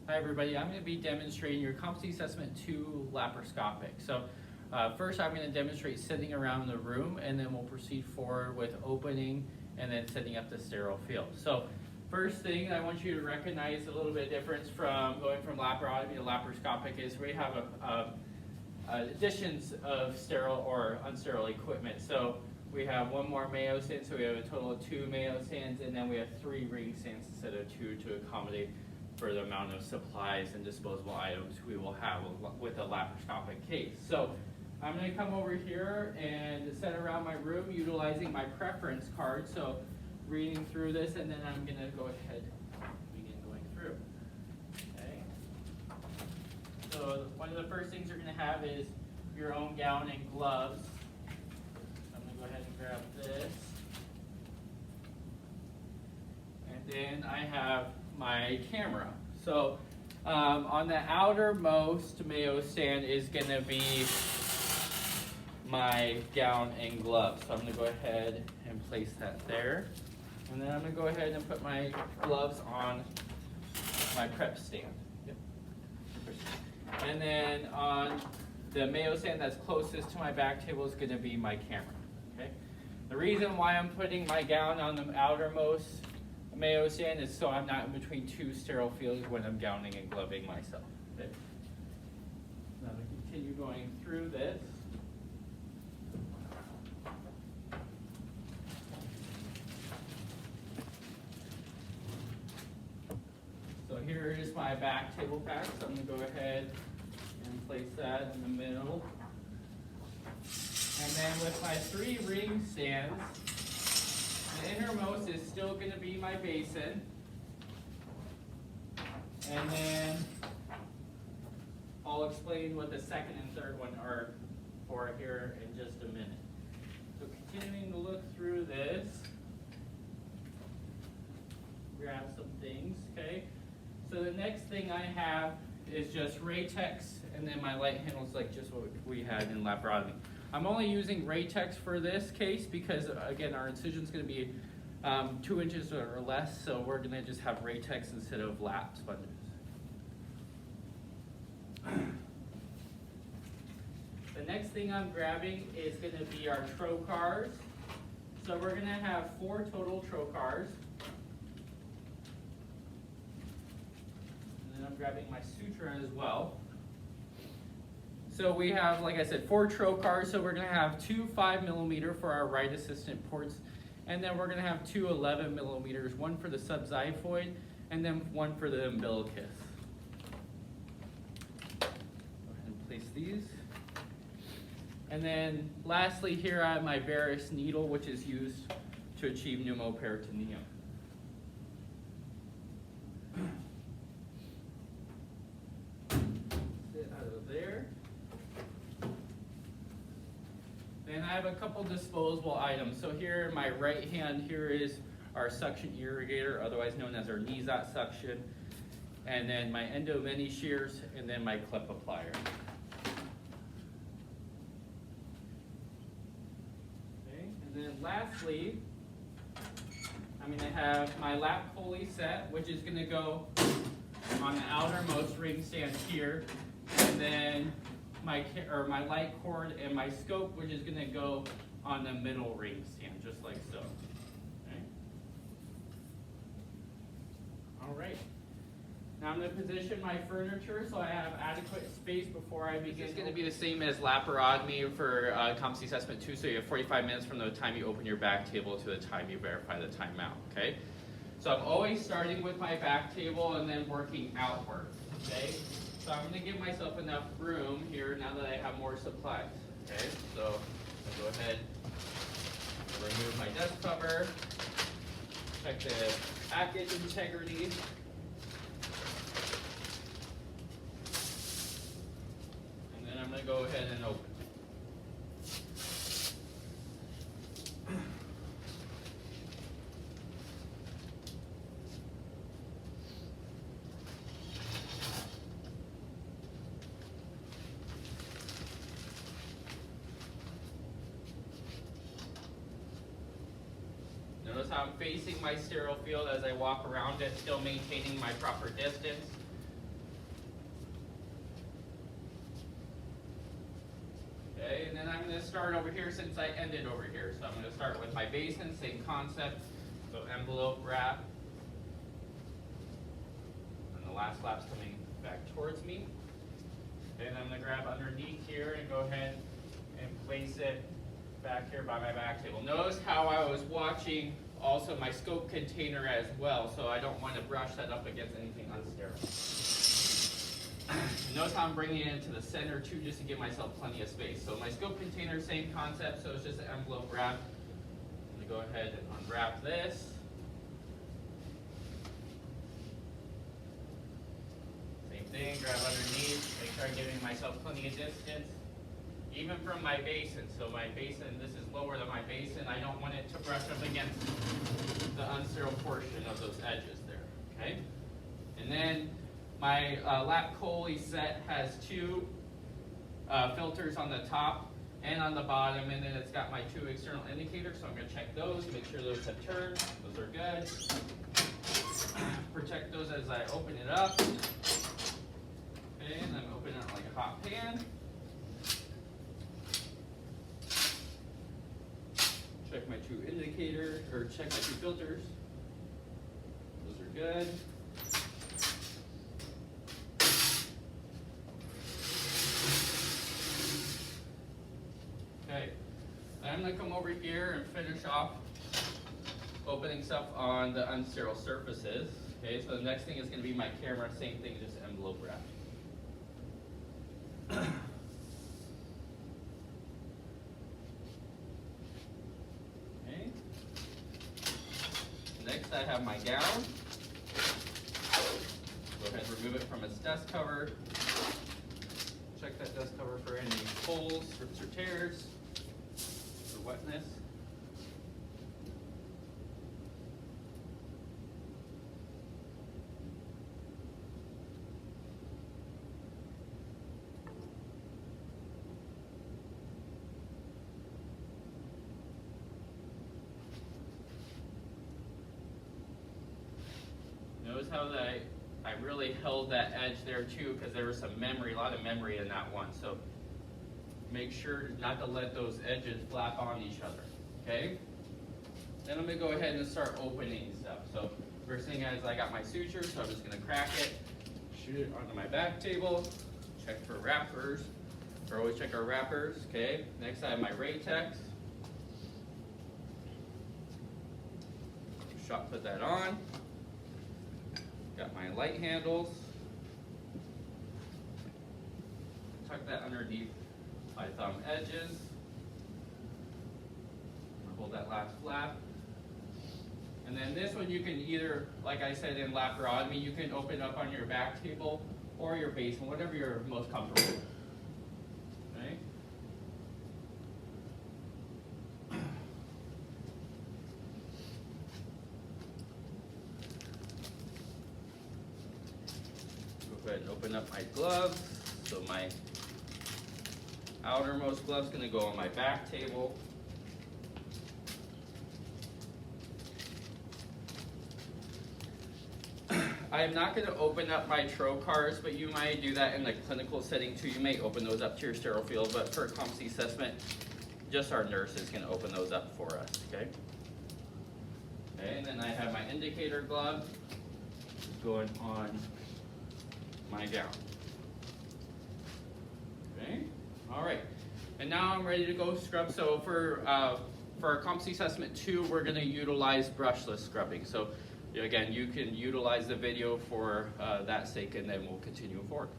Hi everybody, I'm going to be demonstrating your Competency Assessment 2 Laparoscopic. So first I'm going to demonstrate sitting around the room, and then we'll proceed forward with opening and then setting up the sterile field. So first thing I want you to recognize a little bit difference from going from laparotomy to laparoscopic is we have additions of sterile or unsterile equipment. So we have one more Mayo stand, so we have a total of 2 Mayo stands, and then we have 3 ring stands instead of 2 to accommodate for the amount of supplies and disposable items we will have with a laparoscopic case. So I'm going to come over here and set around my room utilizing my preference card. So reading through this, and then I'm going to go ahead and begin going through. Okay. So one of the first things you're going to have is your own gown and gloves. So I'm going to go ahead and grab this. And then I have my camera. So on the outermost Mayo stand is going to be my gown and gloves. So I'm going to go ahead and place that there. And then I'm going to go ahead and put my gloves on my prep stand. Yep. And then on the Mayo stand that's closest to my back table is going to be my camera. Okay. The reason why I'm putting my gown on the outermost Mayo stand is so I'm not in between 2 sterile fields when I'm gowning and gloving myself. Okay. Now I'm going to continue going through this. So here is my back table pack, so I'm going to go ahead and place that in the middle. And then with my 3 ring stands, the innermost is still going to be my basin. And then I'll explain what the second and third one are for here in just a minute. So continuing to look through this, grab some things, okay? So the next thing I have is just Raytex, and then my light handles like just what we had in laparotomy. I'm only using Raytex for this case because, again, our incision is going to be 2 inches or less, so we're going to just have Raytex instead of lap sponges. The next thing I'm grabbing is going to be our trocars. So we're going to have 4 total trocars. And then I'm grabbing my suture as well. So we have, like I said, 4 trocars, so we're going to have 2 5mm for our right assistant ports, and then we're going to have 2 11mm, one for the subxiphoid, and then one for the umbilicus. Go ahead and place these. And then lastly here I have my Varus needle, which is used to achieve pneumoperitoneum. Sit out of there. And I have a couple disposable items. So here in my right hand, here is our suction irrigator, otherwise known as our Nizat suction, and then my endo mini shears, and then my clip applier. Okay, and then lastly, I'm going to have my lap pulley set, which is going to go on the outermost ring stand here, and then my light cord and my scope, which is going to go on the middle ring stand, just like so. Okay. All right. Now I'm going to position my furniture so I have adequate space before I begin. It's going to be the same as laparotomy for Competency Assessment 2, so you have 45 minutes from the time you open your back table to the time you verify the timeout. Okay. So I'm always starting with my back table and then working outward. Okay. So I'm going to give myself enough room here now that I have more supplies. Okay, so I'll go ahead and remove my desk cover, check the package integrity. And then I'm going to go ahead and open. Notice how I'm facing my sterile field as I walk around it, still maintaining my proper distance. Okay, and then I'm going to start over here since I ended over here. So I'm going to start with my basin, same concept. So envelope wrap. And the last lap's coming back towards me. And I'm going to grab underneath here and go ahead and place it back here by my back table. Notice how I was watching also my scope container as well, so I don't want to brush that up against anything unsterile. Notice how I'm bringing it into the center too, just to give myself plenty of space. So my scope container, same concept, so it's just an envelope wrap. I'm going to go ahead and unwrap this. Same thing, grab underneath, make sure I'm giving myself plenty of distance. Even from my basin, so my basin, this is lower than my basin, I don't want it to brush up against the unsterile portion of those edges there, okay? And then my lap Coley set has two filters on the top and on the bottom, and then it's got my two external indicators, so I'm going to check those, make sure those have turned, those are good. Protect those as I open it up. Okay, and I'm opening it like a hot pan. Check my two indicators, or check my two filters. Those are good. Okay, I'm going to come over here and finish off opening stuff on the unsterile surfaces. Okay, so the next thing is going to be my camera, same thing, just envelope wrap. Okay. Next I have my gown. Go ahead and remove it from its dust cover. Check that dust cover for any holes, rips or tears, or wetness. Notice how I really held that edge there too, because there was some memory, a lot of memory in that one. So make sure not to let those edges flap on each other, okay? Then I'm going to go ahead and start opening stuff. So first thing is I got my suture, so I'm just going to crack it, shoot it onto my back table, check for wrappers, or always check our wrappers, okay? Next I have my Raytex. Put that on. Got my light handles. Tuck that underneath my thumb edges. Hold that last flap. And then this one you can either, like I said in laparoscopy, you can open up on your back table or your basin, whatever you're most comfortable with. Okay? Go ahead and open up my gloves. So my outermost glove is going to go on my back table. I am not going to open up my trocars, but you might do that in the clinical setting too. You may open those up to your sterile field, but for a competency assessment, just our nurse is going to open those up for us, okay? Okay, and then I have my indicator glove going on my gown. Okay, all right. And now I'm ready to go scrub. So for our competency assessment 2, we're going to utilize brushless scrubbing. So again, you can utilize the video for that sake, and then we'll continue forward.